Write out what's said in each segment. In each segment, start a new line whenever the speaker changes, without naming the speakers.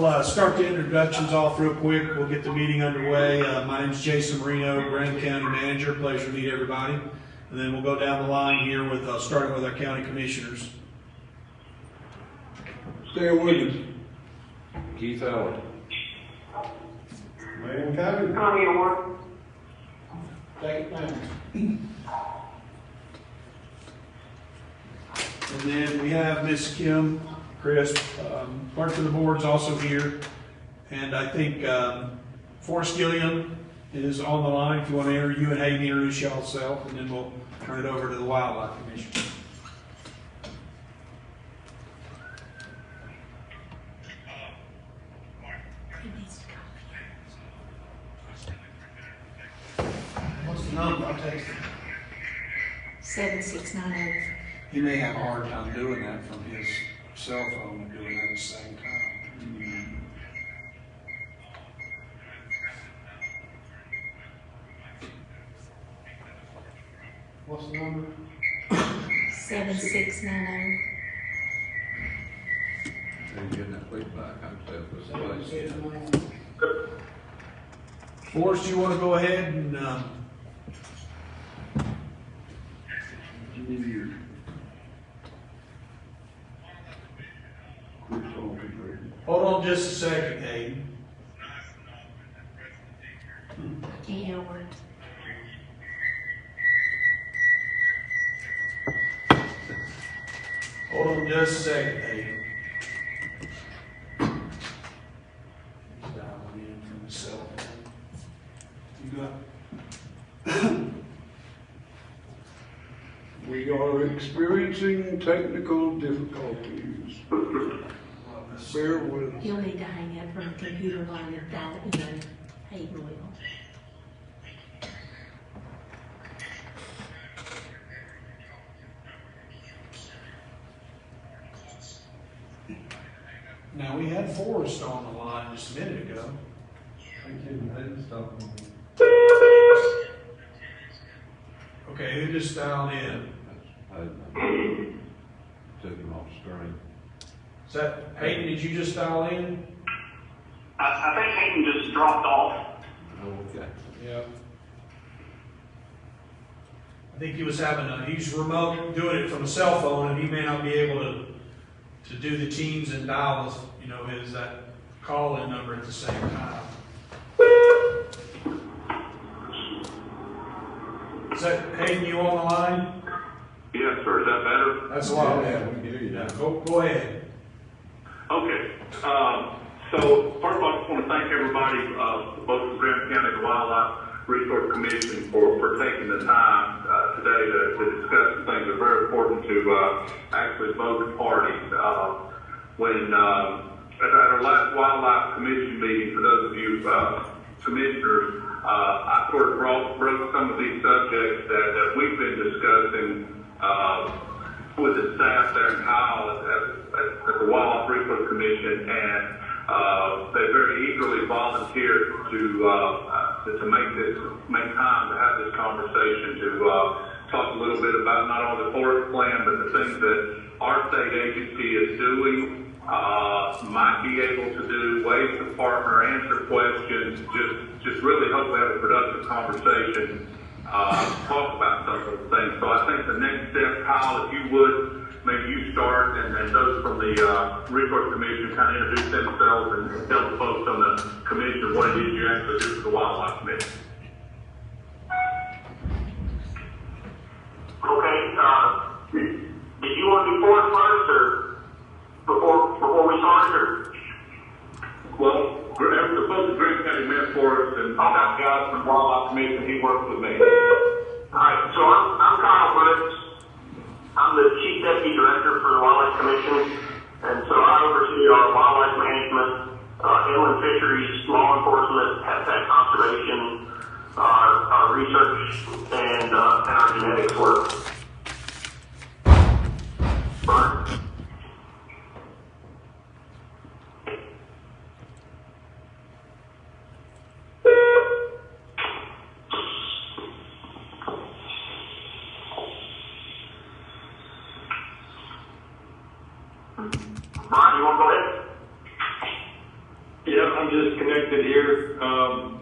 I'll start the introductions off real quick. We'll get the meeting underway. My name's Jason Marino, Graham County Manager. Pleasure to meet everybody. And then we'll go down the line here with starting with our county commissioners.
Stay Williams.
Keith Howard.
Wayne County.
Connie Orr.
Take it.
And then we have Miss Kim Crisp, clerk of the board's also here. And I think Forrest Gilliam is on the line. If you want to enter, you and Hayden introduce yourself, and then we'll turn it over to the Wildlife Commission. What's the number? I'll text him.
7690.
He may have a hard time doing that from his cell phone and doing that at the same time.
What's the number?
7690.
Are you getting that feedback? I'm saying this place.
Forrest, you want to go ahead and hold on just a second, Hayden.
I can't hear a word.
Hold on just a second, Hayden. He's dialing in from his cell phone. You got
We are experiencing technical difficulties. Bear with us.
He'll need to hang up from the computer line and dial it in. Hayden will.
Now, we had Forrest on the line just a minute ago. Okay, who just dialed in?
Took him off screen.
Is that Hayden? Did you just dial in?
I think Hayden just dropped off.
Okay.
Yeah. I think he was he's remote doing it from a cell phone, and he may not be able to do the Teams and dial his that call-in number at the same time. Is that Hayden, you on the line?
Yes, sir. Is that better?
That's a lot better.
Yeah, we can hear you now.
Go ahead.
Okay. So first of all, I just want to thank everybody, both the Graham County and the Wildlife Resource Commission for taking the time today to discuss things that are very important to actually both parties. At our last Wildlife Commission meeting, for those of you commissioners, I sort of broke some of these subjects that we've been discussing with the staff there in Kyle at the Wildlife Resource Commission, and they very eagerly volunteered to make time to have this conversation, to talk a little bit about not only the forest plan, but the things that our state agency is doing, might be able to do, ways to partner, answer questions, just really hope we have a productive conversation, talk about some of those things. So I think the next step, Kyle, if you would, maybe you start, and then those from the Resource Commission kind of introduce themselves and tell the folks on the commission what it is you actually do for the Wildlife Commission. Okay, did you want to do forest first, or before we start, or? Well, the folks at Graham County met for us, and I've got from Wildlife Commission, he works with me. Alright, so I'm Kyle Brooks. I'm the Chief Deputy Director for the Wildlife Commission, and so I oversee our wildlife management, inland fisheries, law enforcement, habitat conservation, our research, and our genetics work. Brian? Brian, you want to go ahead?
I'm just connected here. I'm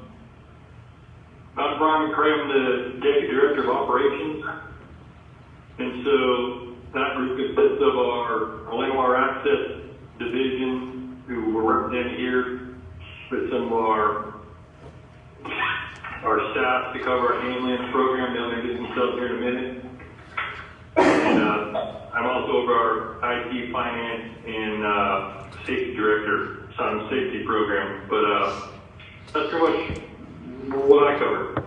Brian McCray, I'm the Deputy Director of Operations. And so that group consists of our Land Water Access Division, who we're representing here, with some of our staff to cover our ambulance program. They'll introduce themselves here in a minute. And I'm also over our IT, Finance, and Safety Director, Silent Safety Program. But that's pretty much what I cover.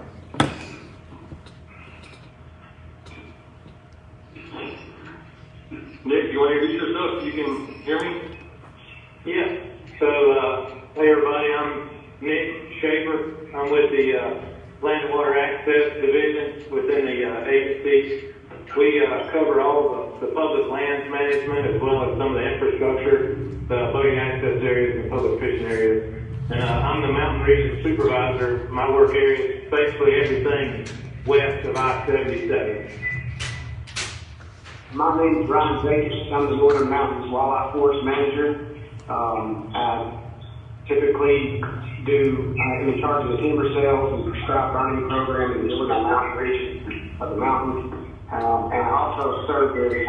Nick, you want to introduce yourself? You can hear me?
Yeah. So, hey everybody, I'm Nick Schaefer. I'm with the Land and Water Access Division within the agency. We cover all the public lands management as well as some of the infrastructure, the boating access areas and public fishing areas. And I'm the Mountain Region Supervisor. My work area is basically everything west of I-77.
My name is Ryan Jacobs. I'm the Northern Mountains Wildlife Forest Manager. I typically I'm in charge of the timber sales and prescribed burning program in the Northern Mountain region of the mountains. And I also serve as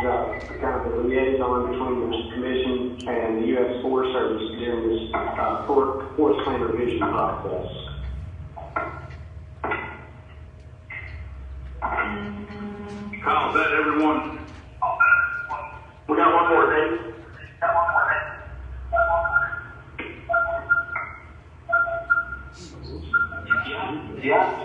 kind of the liaison between the Commission and the U.S. Forest Service during this forest plan revision process.
Kyle, is that everyone?
We got one more, Dave. Yeah.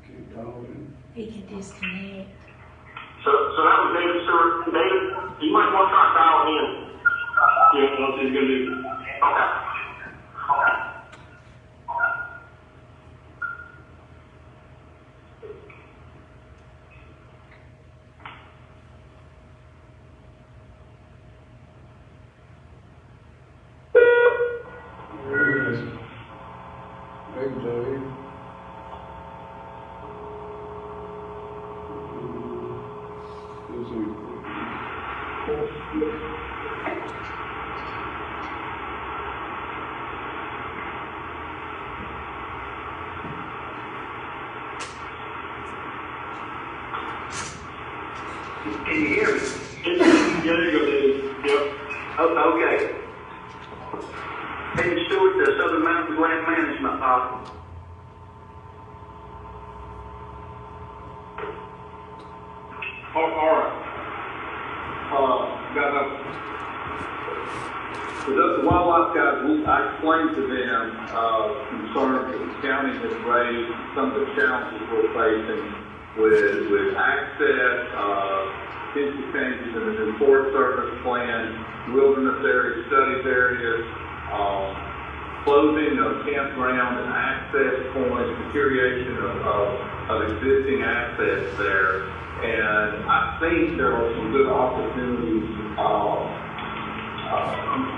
Keep calling.
He can disconnect.
So that was David Stewart. David, you might want to try dialing in.
Yeah, that's what he's going to do.
Okay.
There it is. Hey, Dave.
Can you hear me?
Yeah, there you go, David. Yep.
Oh, okay. David Stewart, the Southern Mountains Land Management Office.
All right. The wildlife guys, I explained to them concerns that the county has raised, some of the challenges we're facing with access, potential changes in the new Forest Service plan, wilderness areas, studies areas, closing of campground and access points, deterioration of existing assets there. And I think there are some good opportunities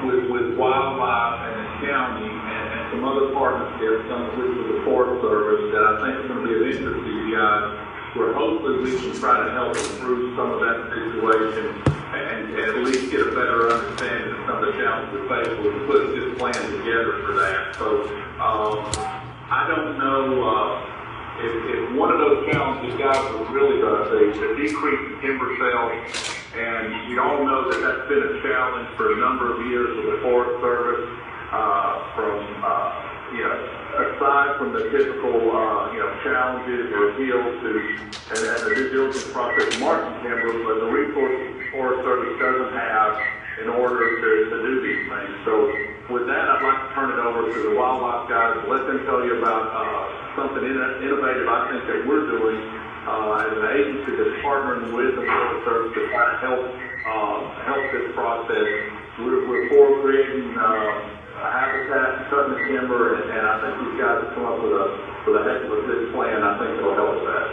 with wildlife and the county and some other partnerships, some of which is the Forest Service, that I think is going to be of interest to you guys, where hopefully we can try to help improve some of that situation and at least get a better understanding of some of the challenges we face when we put this plan together for that. So I don't know if one of those challenges, guys, was really the decrease in timber sales. And you all know that that's been a challenge for a number of years with the Forest Service, aside from the typical, challenges or appeals to, and the due diligence process of marking timber, but the resources the Forest Service doesn't have in order to do these things. So with that, I'd like to turn it over to the wildlife guys and let them tell you about something innovative I think that we're doing as an agency that's partnering with the Forest Service to try to help this process. We're for creating a habitat, cutting the timber, and I think these guys have come up with a heck of a good plan. I think it'll help with that.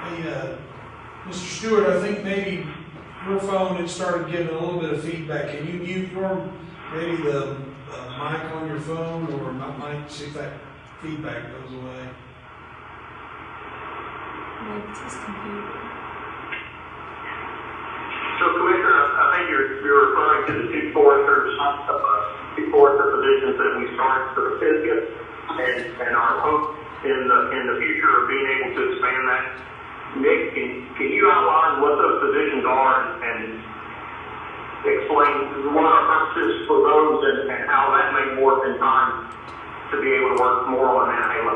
Hey, Mr. Stewart, I think maybe your phone had started giving a little bit of feedback. Can you mute maybe the mic on your phone or my mic, see if that feedback goes away?
Maybe it's his computer.
So, Commissioner, I think you're referring to the two forester positions that we started for the Physio, and our hope in the future of being able to expand that. Nick, can you outline what those positions are and explain what our purposes for those and how that may work in time to be able to work more on that halo?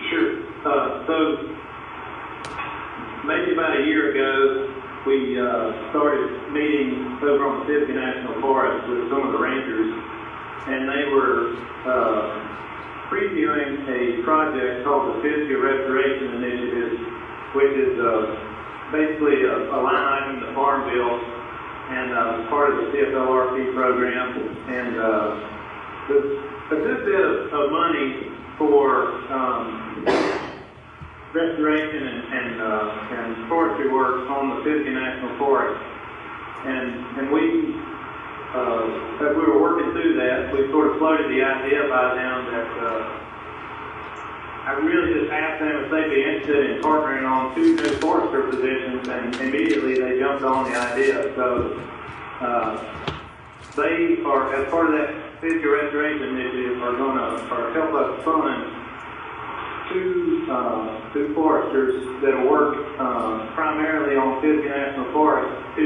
Sure. So maybe about a year ago, we started meeting over on the Physio National Forest with some of the rangers, and they were previewing a project called the Physio Restoration Initiative, which is basically a line item in the Farm Bill and part of the CFLRP program, and a good bit of money for restoration and forestry work on the Physio National Forest. And we, as we were working through that, we sort of floated the idea by them that I really just asked them if they'd be interested in partnering on 2 new forester positions, and immediately they jumped on the idea. So they are, as part of that Physio Restoration Initiative, are going to help us fund 2 foresters that will work primarily on Physio National Forest to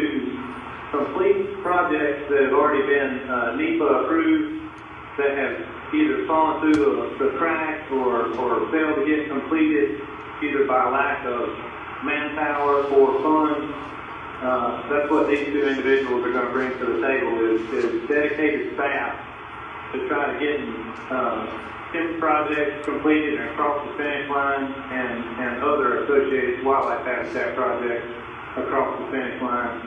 complete projects that have already been NEPA approved, that have either fallen through the cracks or failed to get completed either by lack of manpower or funds. That's what these 2 individuals are going to bring to the table is dedicated staff to try to get projects completed and across the finish line, and other associated wildlife habitat projects across the finish line.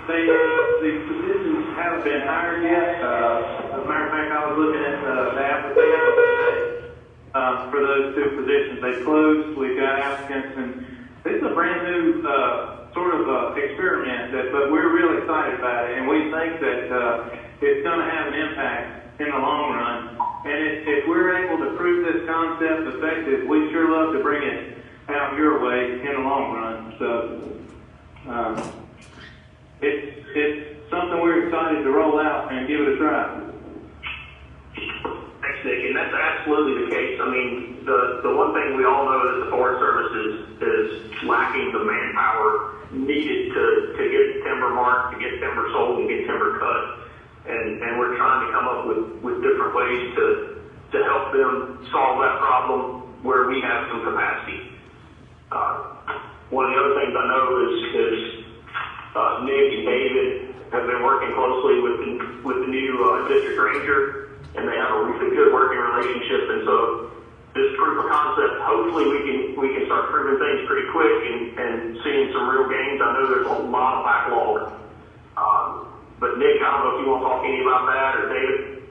These positions haven't been hired yet. As a matter of fact, I was looking at the applications for those 2 positions. They closed. We've got applicants, and this is a brand new sort of experiment, but we're really excited about it, and we think that it's going to have an impact in the long run. And if we're able to prove this concept effective, we'd sure love to bring it out your way in the long run. So it's something we're excited to roll out and give it a try.
Thanks, Nick, and that's absolutely the case. I mean, the one thing we all know is the Forest Service is lacking the manpower needed to get timber marked, to get timber sold, and get timber cut. And we're trying to come up with different ways to help them solve that problem where we have some capacity. One of the other things I know is Nick and David have been working closely with the new district ranger, and they have a really good working relationship. And so this proof of concept, hopefully we can start proving things pretty quick and seeing some real gains. I know there's a lot of backlog. But Nick, I don't know if you want to talk any about that, or David,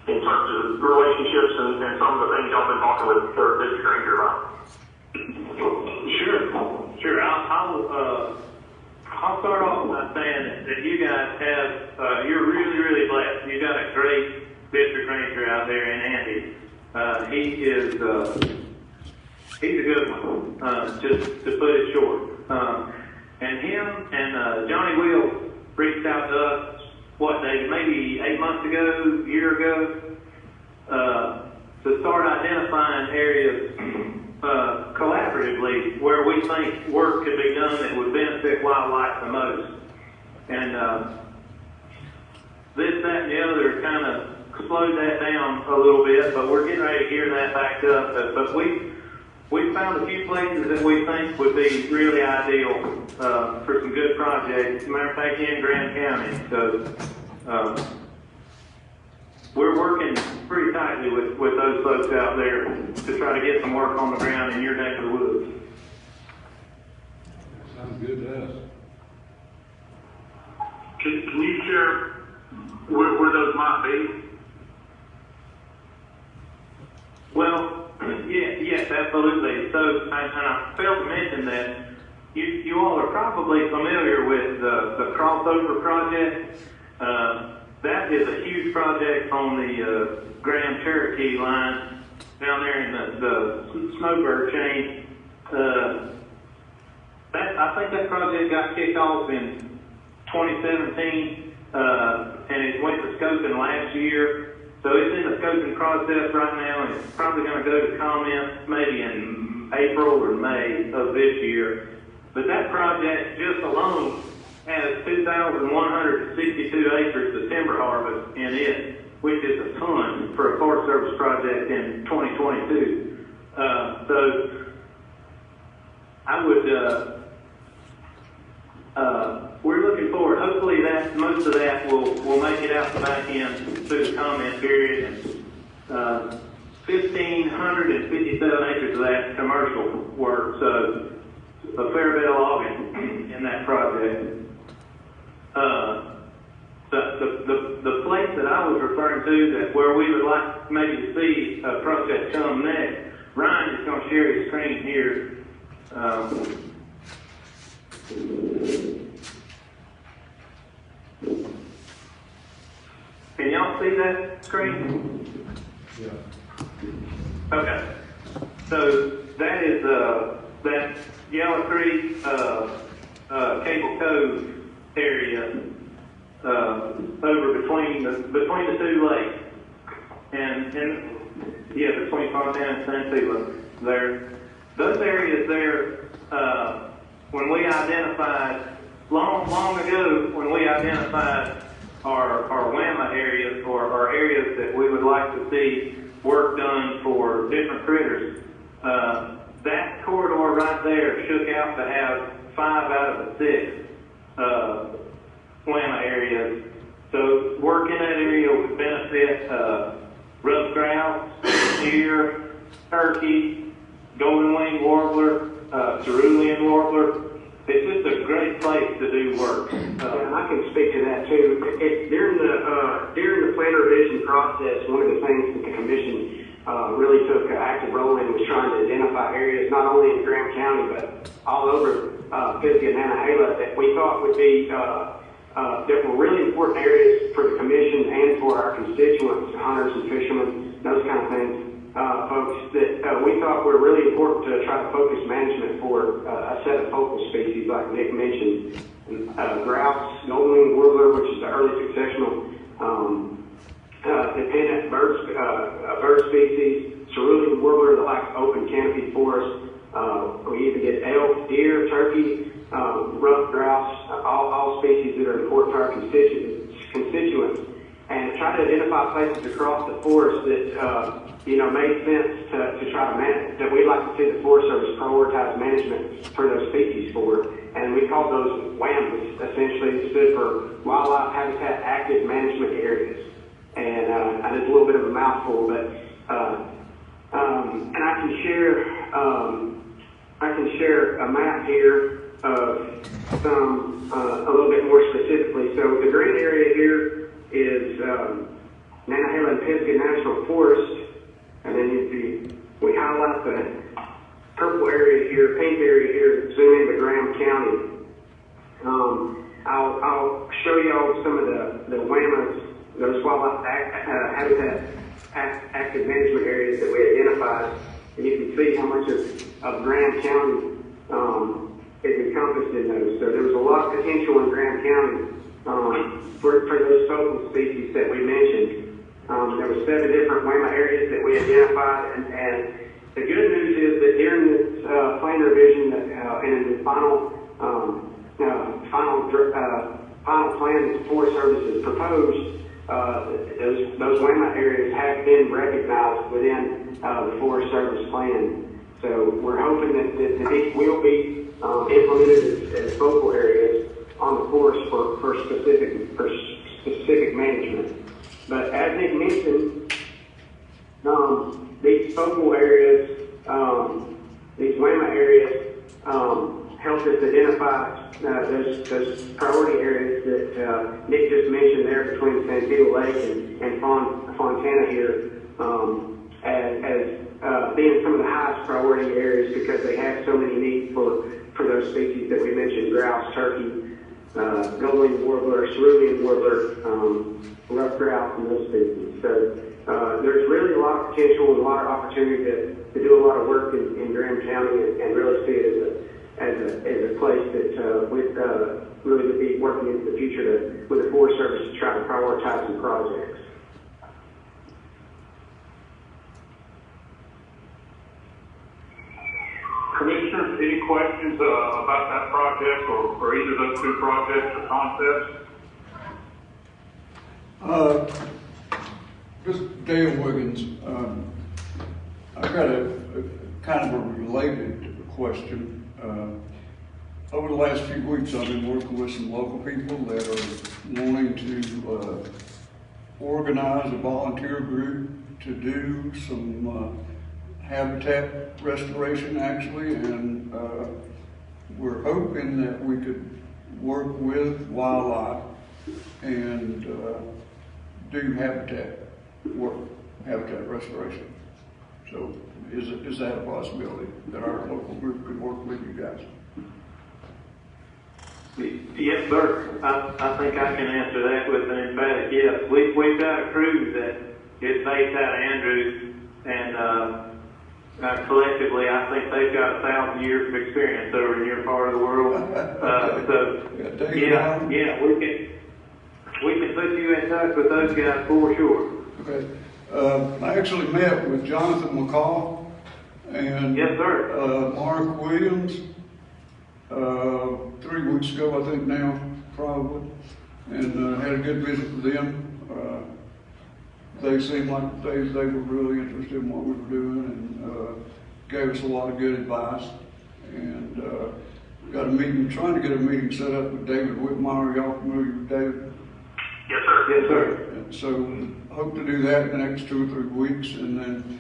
in terms of relationships and some of the things y'all been talking with the district ranger about.
Sure. I'll start off by saying that you guys have, you're really, really blessed. You've got a great district ranger out there in Andy. He's a good one, just to put it short. And him and Johnny Wheel reached out to us, Dave, maybe 8 months ago, a year ago, to start identifying areas collaboratively where we think work could be done that would benefit wildlife the most. And this, that, and the other kind of slowed that down a little bit, but we're getting ready to gear that back up. But we found a few places that we think would be really ideal for some good projects. As a matter of fact, in Grand County. So we're working pretty tightly with those folks out there to try to get some work on the ground in your neck of the woods.
Sounds good to us.
Can you share where those might be?
Well, absolutely. So, and I failed to mention that you all are probably familiar with the crossover project. That is a huge project on the Grand Cherokee line down there in the Snowbird chain. I think that project got kicked off in 2017, and it went to scoping last year. So it's in the scoping process right now, and it's probably going to go to comments maybe in April or May of this year. But that project just alone has 2,162 acres of timber harvest in it, which is a ton for a Forest Service project in 2022. So I would, we're looking forward. Hopefully that most of that will make it out the back end through the comment period. 1,557 acres of that commercial work, so a fair bit of logging in that project. The place that I was referring to, that where we would like maybe to see a project come next, Ryan is going to share his screen here. Can y'all see that screen? Yeah. Okay. So that is that Yellow Creek Cable Cove area over between the two lakes, and yeah, between Fontana and Santilla there. Those areas there, when we identified long ago, when we identified our Wama areas, or areas that we would like to see work done for different critters, that corridor right there shook out to have 5 out of the 6 Wama areas. So work in that area would benefit ruffed grouse, deer, turkey, golden winged warbler, cerulean warbler. It's just a great place to do work.
And I can speak to that too. During the plan revision process, one of the things that the commission really took an active role in was trying to identify areas not only in Graham County but all over Physio and Nantahala that we thought would be that were really important areas for the commission and for our constituents, hunters and fishermen, those kind of things. Folks that we thought were really important to try to focus management for a set of focal species like Nick mentioned. Grouse, golden winged warbler, which is the early successional dependent bird species, cerulean warbler that likes open canopy forest. We even get elk, deer, turkey, ruffed grouse, all species that are important to our constituents. And try to identify places across the forest that made sense to try to manage, that we'd like to see the Forest Service prioritize management for those species for. And we call those WAMs, essentially. It stood for Wildlife Habitat Active Management Areas. And it's a little bit of a mouthful, but and I can share a map here of some a little bit more specifically. So the green area here is Nantahala and Pisgah National Forest, and then we highlight the purple area here, pink area here, zoom into Graham County. I'll show you all some of the WAMAs, those wildlife habitat active management areas that we identified, and you can see how much of Graham County is encompassed in those. So there was a lot of potential in Graham County for those focal species that we mentioned. There were 7 different WAMA areas that we identified, and the good news is that during this plan revision and in the final plan that the Forest Service has proposed, those WAMA areas have been recognized within the Forest Service plan. So we're hoping that these will be implemented as focal areas on the forest for specific management. But as Nick mentioned, these focal areas, these WAMA areas, help us identify those priority areas that Nick just mentioned there between Santilla Lake and Fontana here as being some of the highest priority priority areas because they have so many needs for those species that we mentioned: grouse, turkey, golden warbler, cerulean warbler, rough grouse, and those species. So there's really a lot of potential and a lot of opportunity to do a lot of work in Graham County and really see it as a place that really would be working into the future with the Forest Service to try to prioritize some projects.
Commissioners, any questions about that project or either of those two projects or concepts?
This is Dale Wiggins. I've got a kind of a related question. Over the last few weeks, I've been working with some local people that are wanting to organize a volunteer group to do some habitat restoration, actually, and we're hoping that we could work with wildlife and do habitat restoration. So is that a possibility that our local group could work with you guys?
Yes, sir. I think I can answer that with an emphatic yes. We've got a crew that is based out of Andrews, and collectively, I think they've got 1,000 years of experience over in your part of the world. We can put you in touch with those guys for sure.
Okay. I actually met with Jonathan McCall and
yes, sir.
Mark Williams 3 weeks ago, I think now, probably, and had a good visit with them. They seemed like they were really interested in what we were doing and gave us a lot of good advice. And got a meeting, trying to get a meeting set up with David Whitmire. Y'all familiar with David?
Yes, sir. Yes, sir.
And so hope to do that in the next 2 or 3 weeks, and then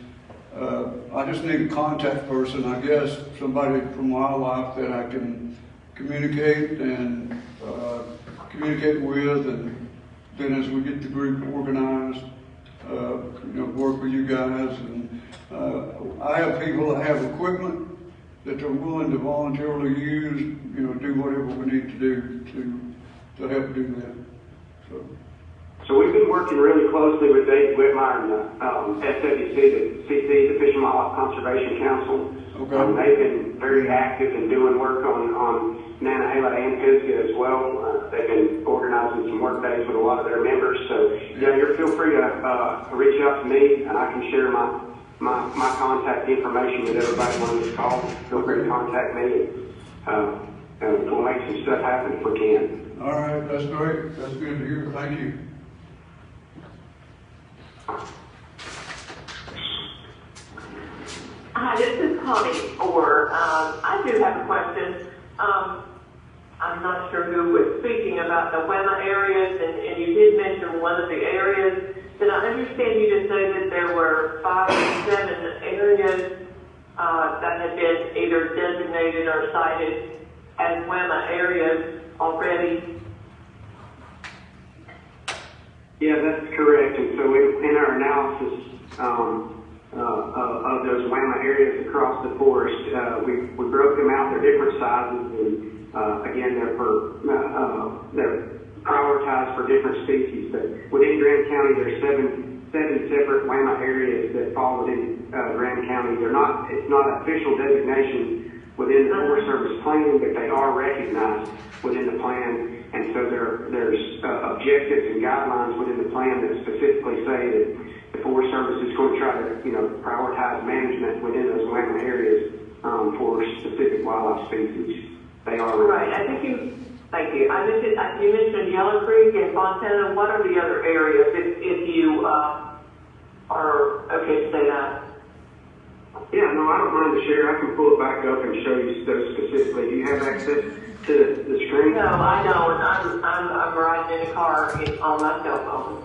I just need a contact person, I guess, somebody from wildlife that I can communicate with, and then as we get the group organized, work with you guys. And I have people that have equipment that they're willing to voluntarily use, do whatever we need to do to help do that.
So we've been working really closely with Dave Whitmire and the SWC, the Fish and Wildlife Conservation Council.
Okay.
They've been very active in doing work on Nantahala and Physio as well. They've been organizing some work days with a lot of their members. So you feel free to reach out to me, and I can share my contact information with everybody on this call. Feel free to contact me, and we'll make some stuff happen if we can.
All right, that's great. That's good to hear. Thank you.
Hi, this is Connie Orr. I do have a question. I'm not sure who was speaking about the Wama areas, and you did mention one of the areas. Did I understand you to say that there were 5 or 7 areas that had been either designated or cited as Wama areas already?
Yeah, that's correct. And so in our analysis of those Wama areas across the forest, we broke them out. They're different sizes, and again, they're prioritized for different species. But within Graham County, there's seven separate Wama areas that fall within Graham County. It's not an official designation within the Forest Service plan, but they are recognized within the plan. And so there's objectives and guidelines within the plan that specifically say that the Forest Service is going to try to, prioritize management within those Wama areas for specific wildlife species. They are
right. I think thank you. You mentioned Yellow Creek and Fontana. What are the other areas? If you are okay to say that.
Yeah, no, I don't mind to share. I can pull it back up and show you those specifically. Do you have access to the screen?
No, I don't. I'm riding in a car on my cell phone.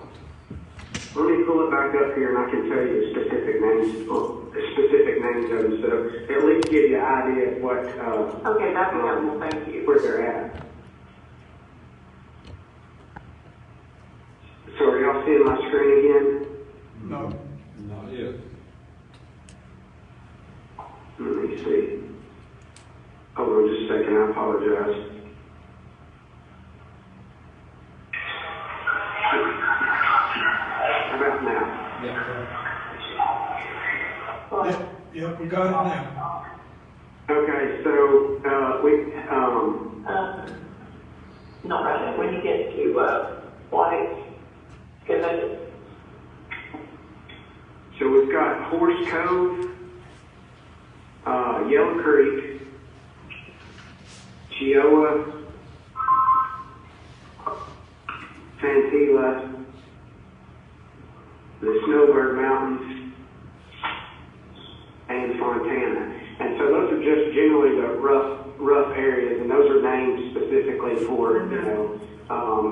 Let me pull it back up here, and I can tell you the specific names of them, so at least give you an idea of what.
Okay, that's helpful. Thank you.
Where they're at. So are y'all seeing my screen again?
No.
Not yet.
me see. Hold on just a second, I apologize. How about now?
Yep, we got it now.
Okay, so,
Not right now, when you get to, White, convention.
so we've got Horse Cove, Yellow Creek, Chiowa, Santila, the Snowbird Mountains, and Fontana. And so those are just generally the rough areas, and those are named specifically for,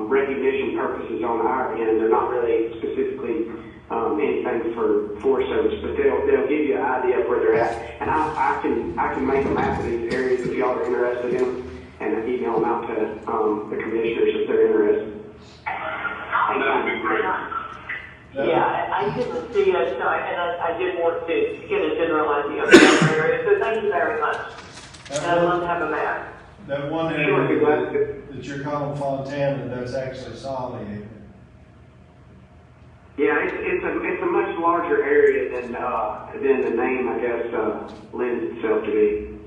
recognition purposes on our end. They're not really specifically anything for Forest Service, but they'll give you an idea of where they're at. And I can make a map of these areas if y'all are interested in them, and email them out to the commissioners if they're interested.
That would be great.
Yeah, I didn't see it, so I did want to get a general idea of that area, so thank you very much. And I'd love to have a map.
That one
Sure, be glad
area
to.
that you're calling Fontana, that's actually Solly, isn't it?
Yeah, it's a much larger area than the name, I guess, lends itself to be.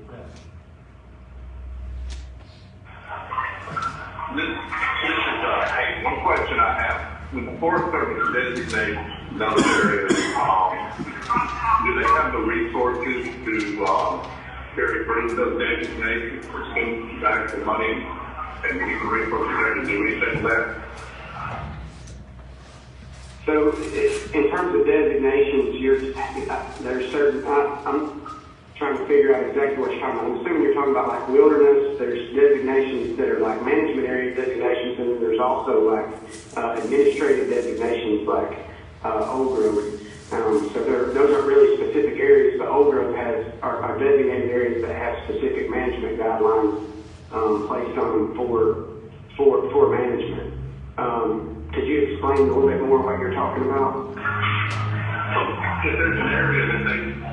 Hey, one question I have. When the Forest Service designates those areas, do they have the resources to carry through those designations or send back the money and keep the resources there to do anything with that?
So, in terms of designations, there's certain, I'm trying to figure out exactly what you're talking about. I'm assuming you're talking about like wilderness. There's designations that are like management area designations, and then there's also like administrative designations like Old Grove. So those aren't really specific areas, but Old Grove are designated areas that have specific management guidelines placed on them for management. Could you explain a little bit more what you're talking about?
If there's an area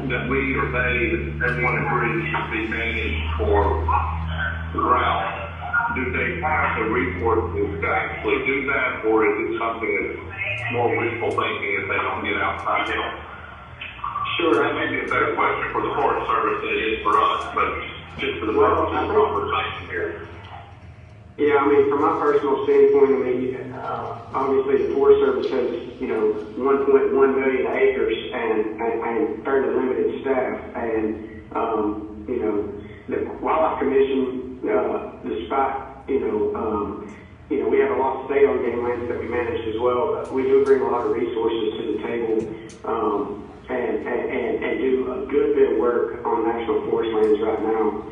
that we or they, everyone agrees should be managed for route, do they have the resources to actually do that, or is it something that's more wishful thinking if they don't get outside help?
Sure.
That may be a better question for the Forest Service than it is for us, but just for the purpose of the conversation here.
Yeah, I mean, from my personal standpoint, I mean, obviously the Forest Service has, 1.1 million acres and fairly limited staff. And, the Wildlife Commission, despite, we have a lot of state-owned game lands that we manage as well, but we do bring a lot of resources to the table, and do a good bit of work on national forest lands right now.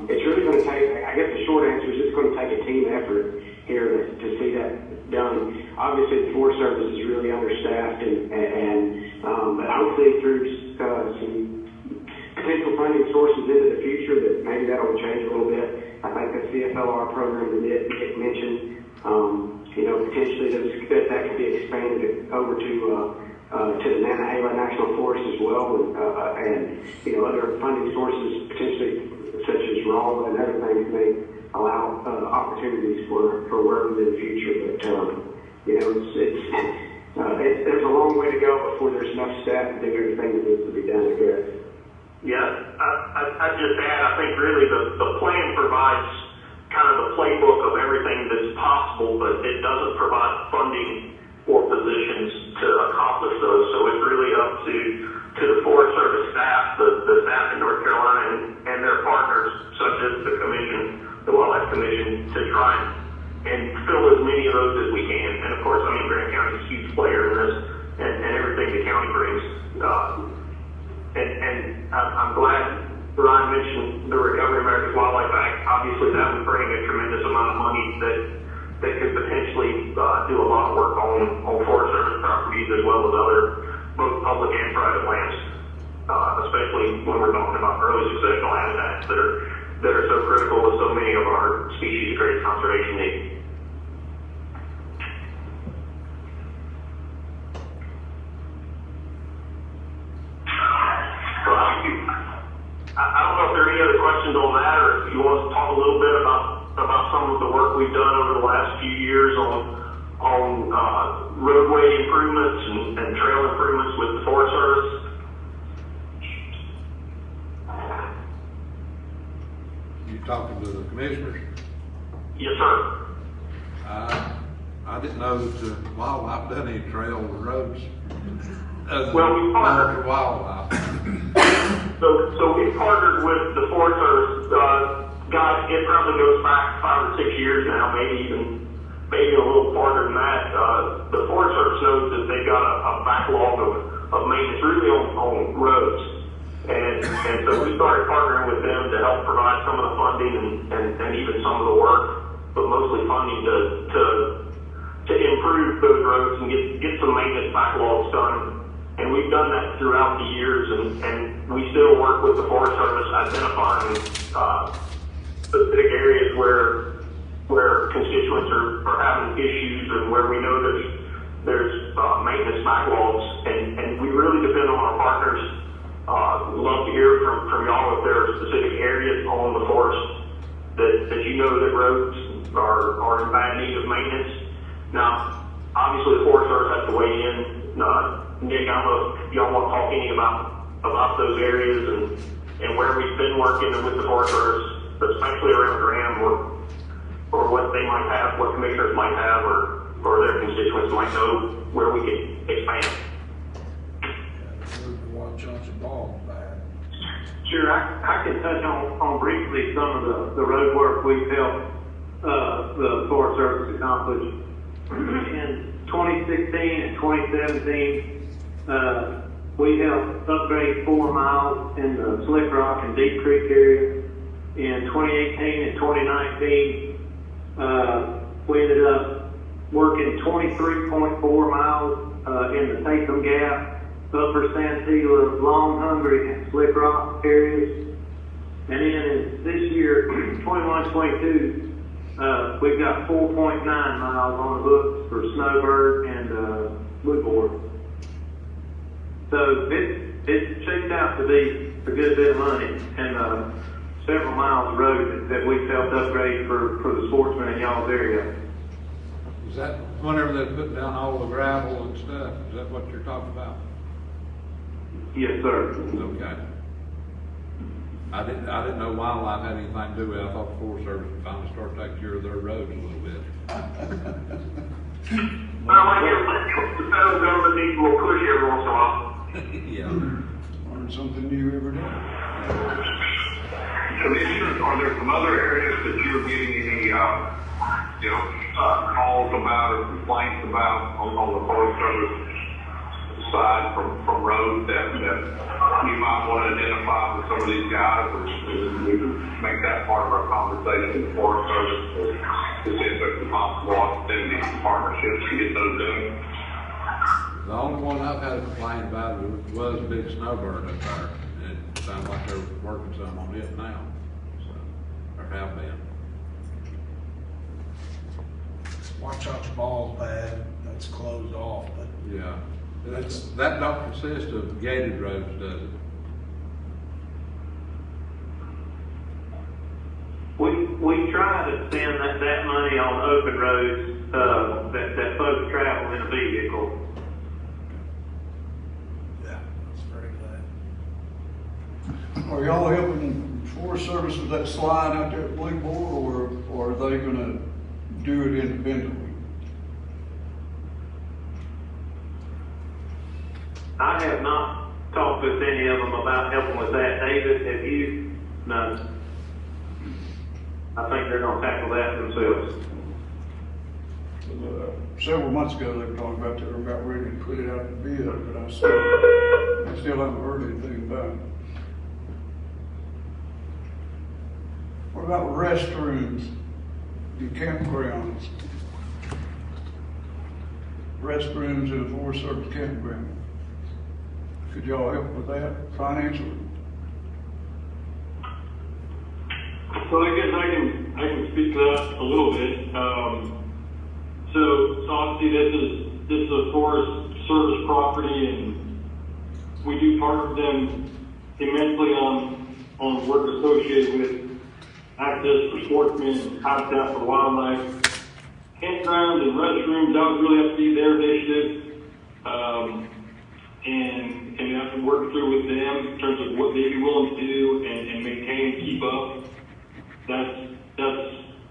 It's really going to take, I guess the short answer is it's going to take a team effort here to see that done. Obviously the Forest Service is really understaffed but hopefully through some potential funding sources into the future that maybe that will change a little bit. I think the CFLR program that Nick mentioned, potentially that could be expanded over to the Nantahala National Forest as well, and other funding sources potentially such as RAW and other things may allow opportunities for work in the future. But there's a long way to go before there's enough staff to do everything that needs to be done, I guess.
Yeah, I'd just add, I think really the plan provides kind of the playbook of everything that's possible, but it doesn't provide funding or positions to accomplish those. So it's really up to the Forest Service staff, the staff in North Carolina and their partners, such as the Commission, the Wildlife Commission, to try and fill as many of those as we can. And of course, Grant County is a huge player in this, and everything the county brings. And I'm glad Ryan mentioned the Recovery America's Wildlife Act. Obviously, that would bring a tremendous amount of money that could potentially do a lot of work on Forest Service properties as well as other both public and private lands, especially when we're talking about early successional habitats that are so critical to so many of our species of great conservation needs. questions on that, or if you want to talk a little bit about some of the work we've done over the last few years on roadway improvements and trail improvements with the Forest Service.
You talking to the commissioners?
Yes, sir.
I didn't know that wildlife done any trail or roads.
Well, we partnered.
Wildlife.
So we partnered with the Forest Service. God, it probably goes back 5 or 6 years now, maybe a little farther than that. The Forest Service knows that they've got a backlog of maintenance really on roads. And so we started partnering with them to help provide some of the funding and even some of the work, but mostly funding to improve those roads and get some maintenance backlogs done. And we've done that throughout the years, and we still work with the Forest Service identifying specific areas where constituents are having issues and where we know there's maintenance backlogs, and we really depend on our partners. We'd love to hear from y'all if there are specific areas on the forest that you know that roads are in bad need of maintenance. Now, obviously the Forest Service has to weigh in. Nick, I don't know if y'all want to talk any about those areas and where we've been working with the Forest Service, especially around Graham, or what they might have, what commissioners might have, or their constituents might know where we can expand.
Sure, I can touch on briefly some of the road work we've helped the Forest Service accomplish. In 2016 and 2017, we helped upgrade 4 miles in the Slick Rock and Deep Creek area. In 2018 and 2019, we ended up working 23.4 miles in the Tatham Gap, Upper Santilla, Long Hungry, and Slick Rock areas. And then in this year, 21-22, we've got 4.9 miles on the books for Snowbird and Woodboard. So it shaped out to be a good bit of money and several miles of road that we've helped upgrade for the sportsmen in y'all's area.
Is that whenever they put down all the gravel and stuff? Is that what you're talking about?
Yes, sir.
Okay. I didn't know wildlife had anything to do with it. I thought the Forest Service would finally start taking care of their roads a little bit.
Well, I hear the federal government needs a little push every once in a while.
Yeah.
Learn something new every day.
Commissioners, are there some other areas that you're getting any, calls about or complaints about on the Forest Service side from roads that you might want to identify with some of these guys, or we make that part of our conversation with the Forest Service to see if there's a possible opportunity for partnerships to get those done?
The only one I've had a complaint about was a big snowbird up there. It sounds like they're working some on it now, so, or have been.
Watch out, ball's bad, that's closed off, but
Yeah. That don't consist of gated roads, does it?
We try to spend that money on open roads that folks travel in a vehicle.
yeah, that's very glad.
Are y'all helping the Forest Service with that slide out there at Bleakboard, or are they gonna do it independently?
I have not talked with any of them about helping with that. David, have you? No. I think they're gonna tackle that themselves.
Several months ago, they were talking about they were about ready to put it out to bid, but I still haven't heard anything about it. What about restrooms and campgrounds? Restrooms in a Forest Service campground. Could y'all help with that financially?
So I guess I can speak to that a little bit. So obviously this is a Forest Service property, and we do partner with them immensely on on work associated with access for sportsmen, habitat for wildlife. Campground and restrooms, that was really up to their initiative. And we have to work through with them in terms of what they'd be willing to do and maintain and keep up. That's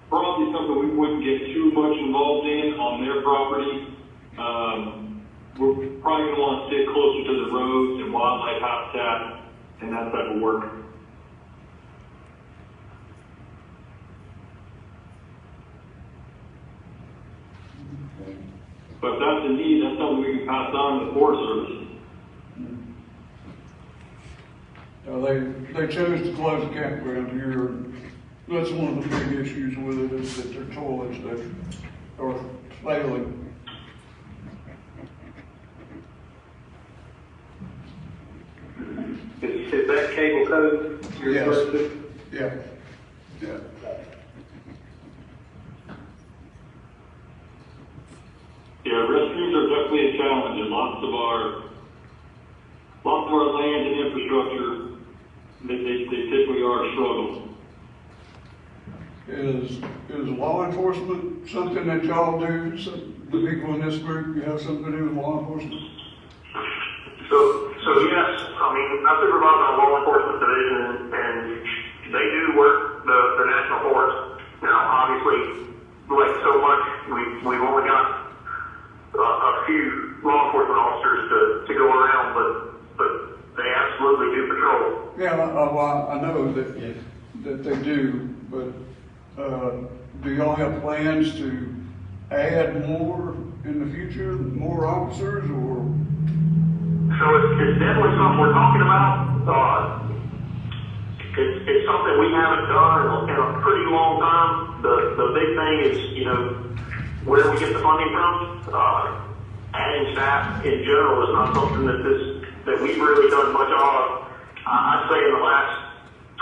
probably something we wouldn't get too much involved in on their property. We're probably gonna wanna stick closer to the roads and wildlife habitat and that type of work. But if that's a need, that's something we can pass on to the Forest Service.
They chose to close the campground here. That's one of the big issues with it, is that their toilets are failing.
Is that cable code you're
Yes.
referring to?
Yeah. Yeah.
Yeah, restrooms are definitely a challenge, and lots of our land and infrastructure, they typically are a struggle.
Is law enforcement something that y'all do? The people in this group, you have something to do with law enforcement?
So yes, I mean, I supervise our law enforcement division, and they do work the national forest. Now, obviously, like so much, we've only got a few law enforcement officers to go around, but they absolutely do patrol.
Yeah, I know that they do, but do y'all have plans to add more in the future, more officers, or?
So it's definitely something we're talking about. It's something we haven't done in a pretty long time. The big thing is, where we get the funding from. Adding staff in general is not something that we've really done much of. I'd say in the last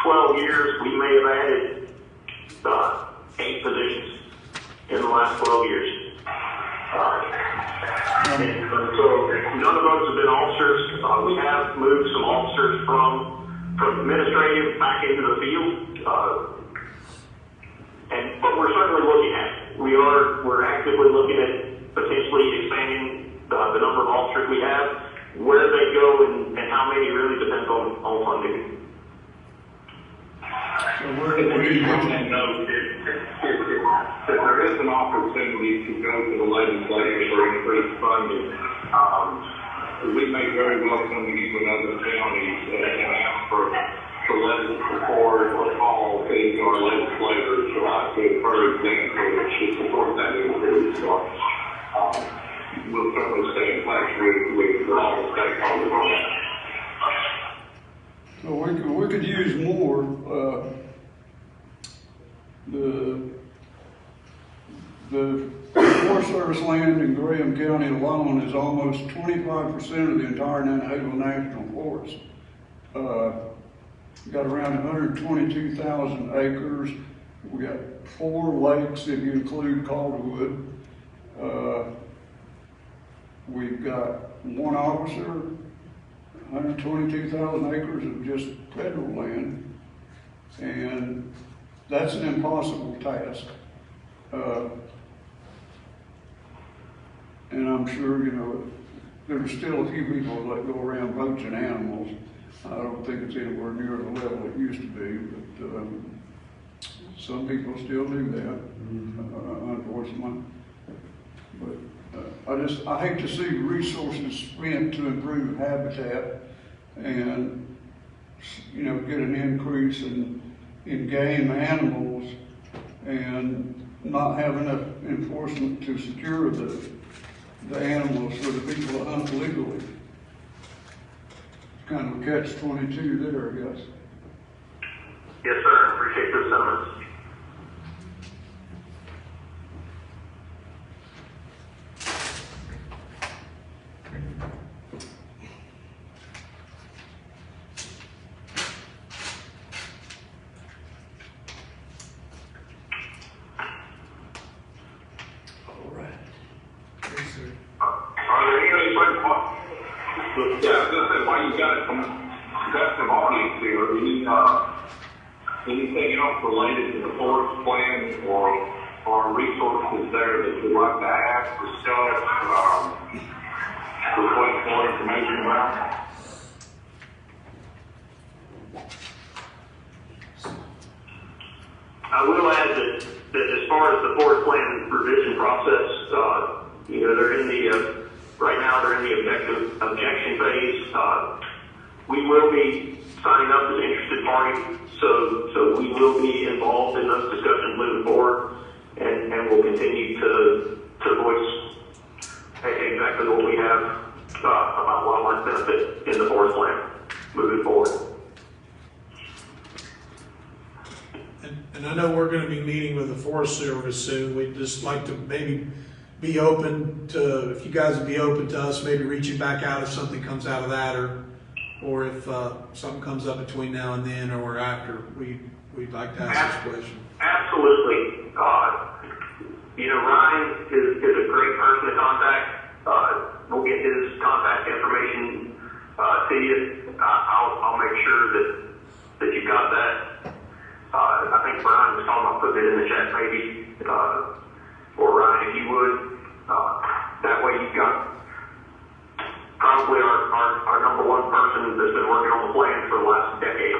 12 years, we may have added 8 positions in the last 12 years. And so none of those have been officers. We have moved some officers from administrative back into the field. But we're certainly looking at it. We're actively looking at potentially expanding the number of officers we have. Where they go and how many really depends on funding.
So where do you
On that note, if there is an opportunity to go to the legislature for increased funding, we may very well come to you with other counties and ask for legal support or call things our legislators to encourage them to support that increase. So, we'll certainly stay in touch with all the stakeholders on that.
So we could use more. The Forest Service land in Graham County alone is almost 25% of the entire Nantahala National Forest. Got around 122,000 acres. We got 4 lakes if you include Calderwood. We've got 1 officer, 122,000 acres of just federal land, and that's an impossible task. And I'm sure, there's still a few people that go around poaching animals. I don't think it's anywhere near the level it used to be, but some people still do that, unfortunately. But I hate to see resources spent to improve habitat and, get an increase in game animals and not have enough enforcement to secure the animals for the people that hunt legally. It's kind of a catch-22 there, I guess.
Yes, sir. Appreciate those sentiments. Are there any other questions? Yeah, I was gonna say, while you got some audience here, anything else related to the forest plan or resources there that you'd like to ask, discuss, request more information about?
I will add that as far as the forest plan revision process, they're in the, right now they're in the objection phase. We will be signing up as interested parties, so we will be involved in those discussions moving forward, and we'll continue to voice exactly what we have about wildlife benefit in the forest plan moving forward.
And I know we're gonna be meeting with the Forest Service soon. We'd just like to maybe be open to, if you guys would be open to us maybe reaching back out if something comes out of that, or if something comes up between now and then or after, we'd like to ask this question.
Absolutely. Ryan is a great person to contact. We'll get his contact information to you. I'll make sure that you've got that. I think Brian was talking about putting it in the chat maybe, or Ryan, if you would. That way you've got probably our number one person that's been working on the plan for the last decade.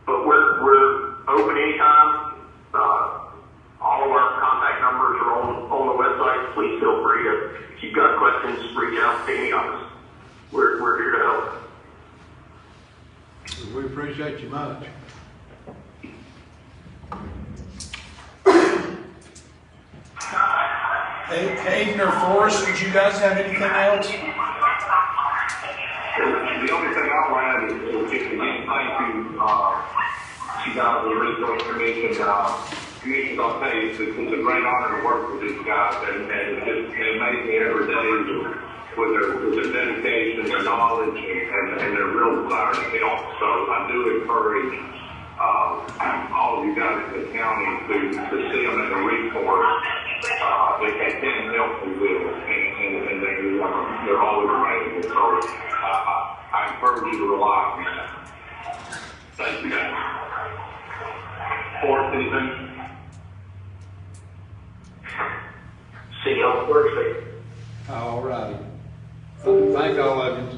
But we're open anytime. All of our contact numbers are on the website. Please feel free to, if you've got questions, reach out to any of us. We're here to help.
We appreciate you much.
Hayden or Forrest, did you guys have anything else?
The only thing I'll add is just again, thank you, you guys, the Resource Commission. Commissioners, I'll tell you, it's a great honor to work with these guys, and they make me every day with their dedication, their knowledge, and their real desire to help. So I do encourage all of you guys in the county to see them as a resource. If they can help, they will, and they're always available. So I encourage you to rely on that. Thank you, guys. Forrest, anything?
See y'all Thursday.
All righty. Thank all of you.